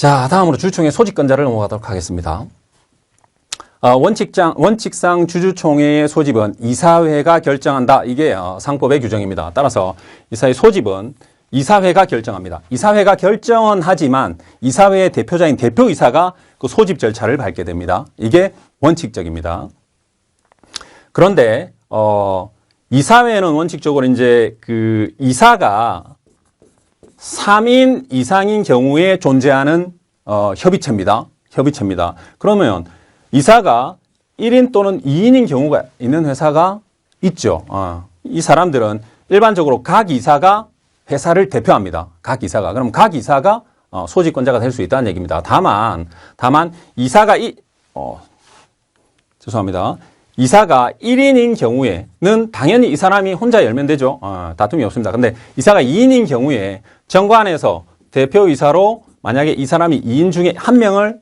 자, 다음으로 주주총회 소집권자를 넘어가도록 하겠습니다. 원칙상 주주총회의 소집은 이사회가 결정한다. 이게 상법의 규정입니다. 따라서 이사회 소집은 이사회가 결정합니다. 이사회가 결정은 하지만 이사회의 대표자인 대표이사가 그 소집 절차를 밟게 됩니다. 이게 원칙적입니다. 그런데 이사회는 원칙적으로 이제 그 이사가 3인 이상인 경우에 존재하는 협의체입니다. 협의체입니다. 그러면 이사가 1인 또는 2인인 경우가 있는 회사가 있죠. 이 사람들은 일반적으로 각 이사가 회사를 대표합니다. 각 이사가. 그럼 각 이사가 소집권자가 될 수 있다는 얘기입니다. 다만 이사가 죄송합니다. 이사가 1인인 경우에는 당연히 이 사람이 혼자 열면 되죠. 다툼이 없습니다. 근데 이사가 2인인 경우에 정관에서 대표이사로 만약에 이 사람이 2인 중에 한 명을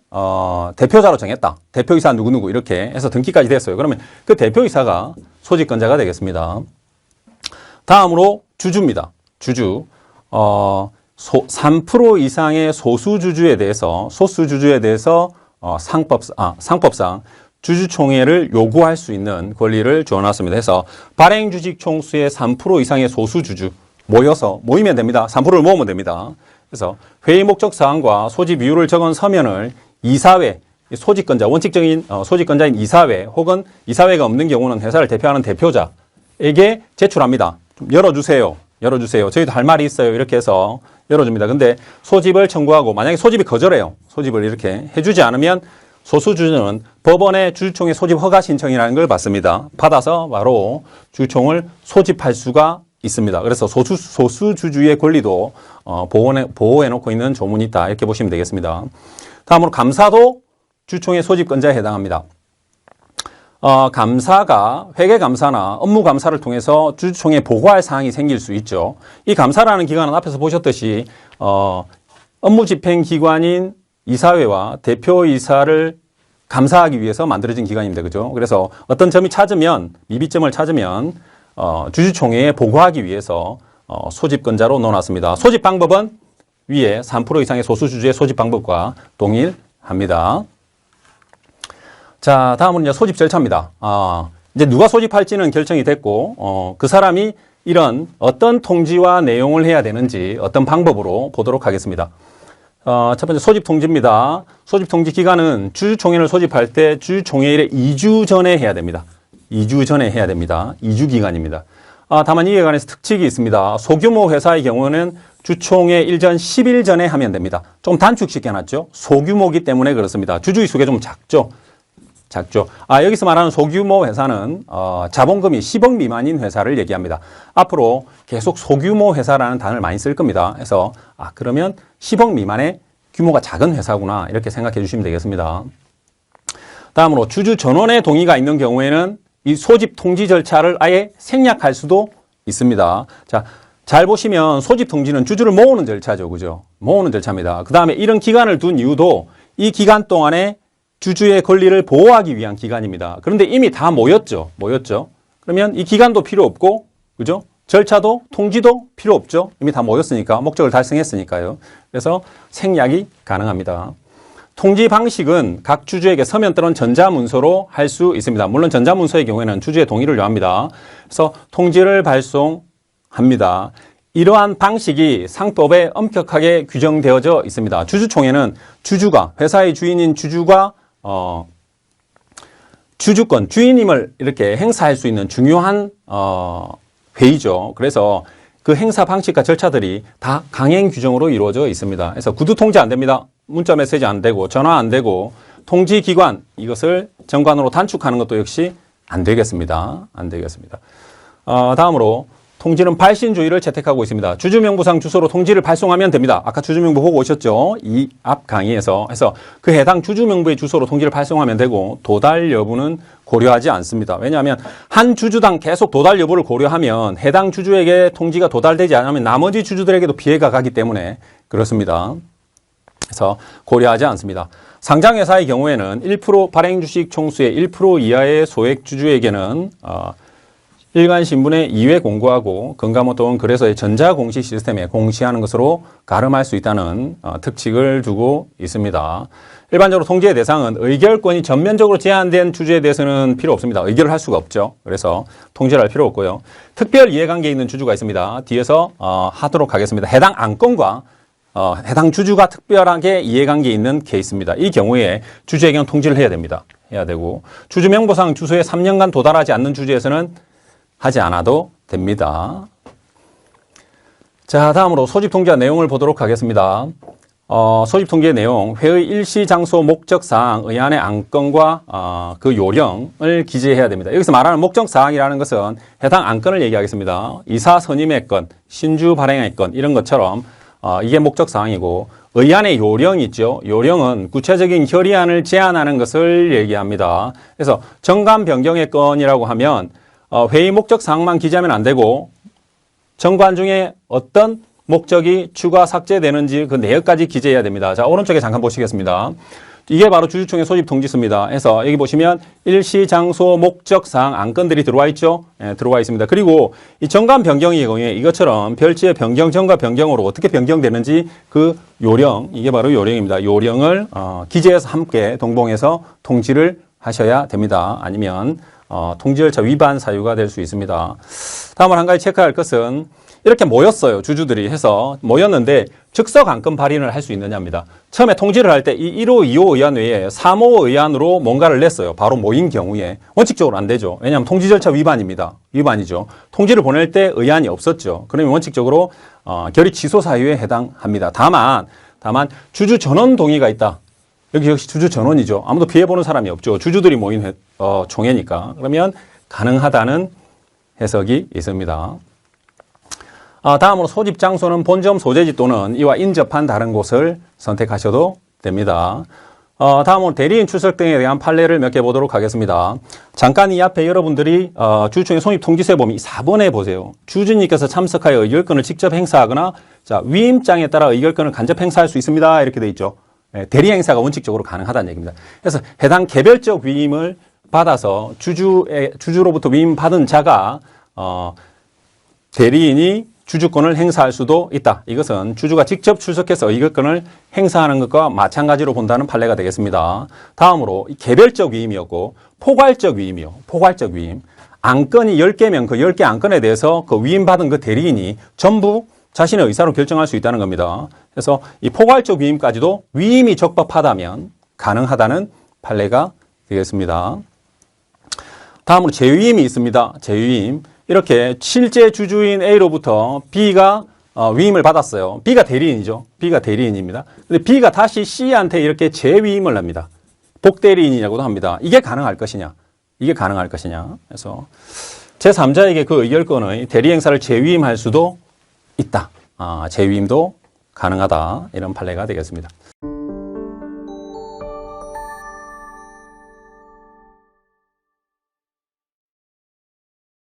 대표자로 정했다. 대표이사 누구누구 이렇게 해서 등기까지 됐어요. 그러면 그 대표이사가 소집권자가 되겠습니다. 다음으로 주주입니다. 주주. 3% 이상의 소수주주에 대해서 상법상 주주총회를 요구할 수 있는 권리를 주어놨습니다. 해서 발행주식 총수의 3% 이상의 소수주주 모이면 됩니다. 3%를 모으면 됩니다. 그래서 회의 목적 사항과 소집 이유를 적은 서면을 이사회, 소집권자, 원칙적인 소집권자인 이사회 혹은 이사회가 없는 경우는 회사를 대표하는 대표자에게 제출합니다. 좀 열어주세요. 저희도 할 말이 있어요. 이렇게 해서 열어줍니다. 근데 소집을 청구하고 만약에 소집이 거절해요. 소집을 이렇게 해주지 않으면 소수주주는 법원에 주주총회 소집 허가 신청이라는 걸 받습니다. 받아서 바로 주주총을 소집할 수가 있습니다. 그래서 소수주주의 권리도 보호해놓고 있는 조문이 있다. 이렇게 보시면 되겠습니다. 다음으로 감사도 주주총회 소집권자에 해당합니다. 감사가 회계감사나 업무감사를 통해서 주주총회에 보고할 사항이 생길 수 있죠. 이 감사라는 기관은 앞에서 보셨듯이 업무집행기관인 이사회와 대표이사를 감사하기 위해서 만들어진 기관입니다. 그죠? 그래서 어떤 점이 찾으면, 미비점을 찾으면 주주총회에 보고하기 위해서 소집권자로 넣어놨습니다. 소집 방법은 위에 3% 이상의 소수주주의 소집 방법과 동일합니다. 자, 다음은 이제 소집 절차입니다. 이제 누가 소집할지는 결정이 됐고, 그 사람이 이런 어떤 통지와 내용을 해야 되는지 어떤 방법으로 보도록 하겠습니다. 첫 번째 소집 통지입니다. 소집 통지 기간은 주주총회를 소집할 때 주주총회일에 2주 전에 해야 됩니다. 2주 전에 해야 됩니다. 2주 기간입니다. 다만 이에 관해서 특칙이 있습니다. 소규모 회사의 경우는 주총회 일전 10일 전에 하면 됩니다. 좀 단축시켜놨죠. 소규모기 때문에 그렇습니다. 주주의 수가 좀 작죠. 여기서 말하는 소규모 회사는 자본금이 10억 미만인 회사를 얘기합니다. 앞으로 계속 소규모 회사라는 단어를 많이 쓸 겁니다. 그래서 그러면 10억 미만의 규모가 작은 회사구나 이렇게 생각해 주시면 되겠습니다. 다음으로 주주 전원의 동의가 있는 경우에는 이 소집 통지 절차를 아예 생략할 수도 있습니다. 자, 잘 보시면 소집 통지는 주주를 모으는 절차죠. 그죠? 모으는 절차입니다. 그 다음에 이런 기간을 둔 이유도 이 기간 동안에 주주의 권리를 보호하기 위한 기간입니다. 그런데 이미 다 모였죠. 그러면 이 기간도 필요 없고, 그죠? 절차도, 통지도 필요 없죠. 이미 다 모였으니까, 목적을 달성했으니까요. 그래서 생략이 가능합니다. 통지 방식은 각 주주에게 서면 또는 전자문서로 할 수 있습니다. 물론 전자문서의 경우에는 주주의 동의를 요합니다. 그래서 통지를 발송합니다. 이러한 방식이 상법에 엄격하게 규정되어져 있습니다. 주주총회는 주주가, 회사의 주인인 주주가 주주권, 주인임을 이렇게 행사할 수 있는 중요한 회의죠. 그래서 그 행사 방식과 절차들이 다 강행 규정으로 이루어져 있습니다. 그래서 구두 통지 안 됩니다. 문자 메시지 안 되고 전화 안 되고 통지 기관 이것을 정관으로 단축하는 것도 역시 안 되겠습니다. 다음으로 통지는 발신주의를 채택하고 있습니다. 주주명부상 주소로 통지를 발송하면 됩니다. 아까 주주명부 보고 오셨죠? 이 앞 강의에서. 해서 그 해당 주주명부의 주소로 통지를 발송하면 되고 도달 여부는 고려하지 않습니다. 왜냐하면 한 주주당 계속 도달 여부를 고려하면 해당 주주에게 통지가 도달되지 않으면 나머지 주주들에게도 피해가 가기 때문에 그렇습니다. 그래서 고려하지 않습니다. 상장회사의 경우에는 1% 발행주식 총수의 1% 이하의 소액 주주에게는 일간신문에 2회 공고하고 금감원 또는 거래소의 전자공시 시스템에 공시하는 것으로 가름할 수 있다는 특칙을 두고 있습니다. 일반적으로 통지의 대상은 의결권이 전면적으로 제한된 주주에 대해서는 필요 없습니다. 의결을 할 수가 없죠. 그래서 통지를 할 필요 없고요. 특별 이해관계에 있는 주주가 있습니다. 뒤에서 하도록 하겠습니다. 해당 안건과 해당 주주가 특별하게 이해관계에 있는 케이스입니다. 이 경우에 주주에게는 통지를 해야 됩니다. 해야 되고 주주 명부상 주소에 3년간 도달하지 않는 주주에서는 하지 않아도 됩니다. 자, 다음으로 소집 통지와 내용을 보도록 하겠습니다. 소집 통지의 내용, 회의 일시 장소 목적 사항, 의안의 안건과 그 요령을 기재해야 됩니다. 여기서 말하는 목적 사항이라는 것은 해당 안건을 얘기하겠습니다. 이사 선임의 건, 신주 발행의 건 이런 것처럼 이게 목적 사항이고 의안의 요령이 있죠. 요령은 구체적인 결의안을 제안하는 것을 얘기합니다. 그래서 정관 변경의 건이라고 하면 회의 목적 사항만 기재하면 안 되고 정관 중에 어떤 목적이 추가 삭제되는지 그 내역까지 기재해야 됩니다. 자, 오른쪽에 잠깐 보시겠습니다. 이게 바로 주주총회 소집 통지서입니다. 해서 여기 보시면 일시 장소 목적 사항 안건들이 들어와 있죠. 예, 들어와 있습니다. 그리고 이 정관 변경의 경우에 이것처럼 별지의 변경, 정관 변경으로 어떻게 변경되는지 그 요령, 이게 바로 요령입니다. 요령을 기재해서 함께 동봉해서 통지를 하셔야 됩니다. 아니면 통지 절차 위반 사유가 될 수 있습니다. 다음으로 한 가지 체크할 것은 이렇게 모였어요. 주주들이 해서 모였는데 즉석 안건 발의를 할 수 있느냐입니다. 처음에 통지를 할 때 이 1호, 2호 의안 외에 3호 의안으로 뭔가를 냈어요. 바로 모인 경우에 원칙적으로 안 되죠. 왜냐하면 통지 절차 위반입니다. 위반이죠. 통지를 보낼 때 의안이 없었죠. 그러면 원칙적으로 결의 취소 사유에 해당합니다. 다만 주주 전원 동의가 있다. 여기 역시 주주 전원이죠. 아무도 피해보는 사람이 없죠. 주주들이 모인 총회니까. 그러면 가능하다는 해석이 있습니다. 다음으로 소집 장소는 본점 소재지 또는 이와 인접한 다른 곳을 선택하셔도 됩니다. 다음으로 대리인 출석 등에 대한 판례를 몇 개 보도록 하겠습니다. 잠깐 이 앞에 여러분들이 주주총회 소집 통지서에 보면 4번에 보세요. 주주님께서 참석하여 의결권을 직접 행사하거나 자, 위임장에 따라 의결권을 간접 행사할 수 있습니다. 이렇게 돼 있죠. 대리 행사가 원칙적으로 가능하다는 얘기입니다. 그래서 해당 개별적 위임을 받아서 주주로부터 위임받은 자가 대리인이 주주권을 행사할 수도 있다. 이것은 주주가 직접 출석해서 의결권을 행사하는 것과 마찬가지로 본다는 판례가 되겠습니다. 다음으로 개별적 위임이었고 포괄적 위임이요. 포괄적 위임. 안건이 10개면 그 10개 안건에 대해서 그 위임받은 그 대리인이 전부 자신의 의사로 결정할 수 있다는 겁니다. 그래서 이 포괄적 위임까지도 위임이 적법하다면 가능하다는 판례가 되겠습니다. 다음으로 재위임이 있습니다. 재위임. 이렇게 실제 주주인 A로부터 B가 위임을 받았어요. B가 대리인이죠. B가 대리인입니다. 근데 B가 다시 C한테 이렇게 재위임을 합니다. 복대리인이라고도 합니다. 이게 가능할 것이냐? 이게 가능할 것이냐? 그래서 제3자에게 그 의결권의 대리 행사를 재위임할 수도 있다. 재위임도 가능하다. 이런 판례가 되겠습니다.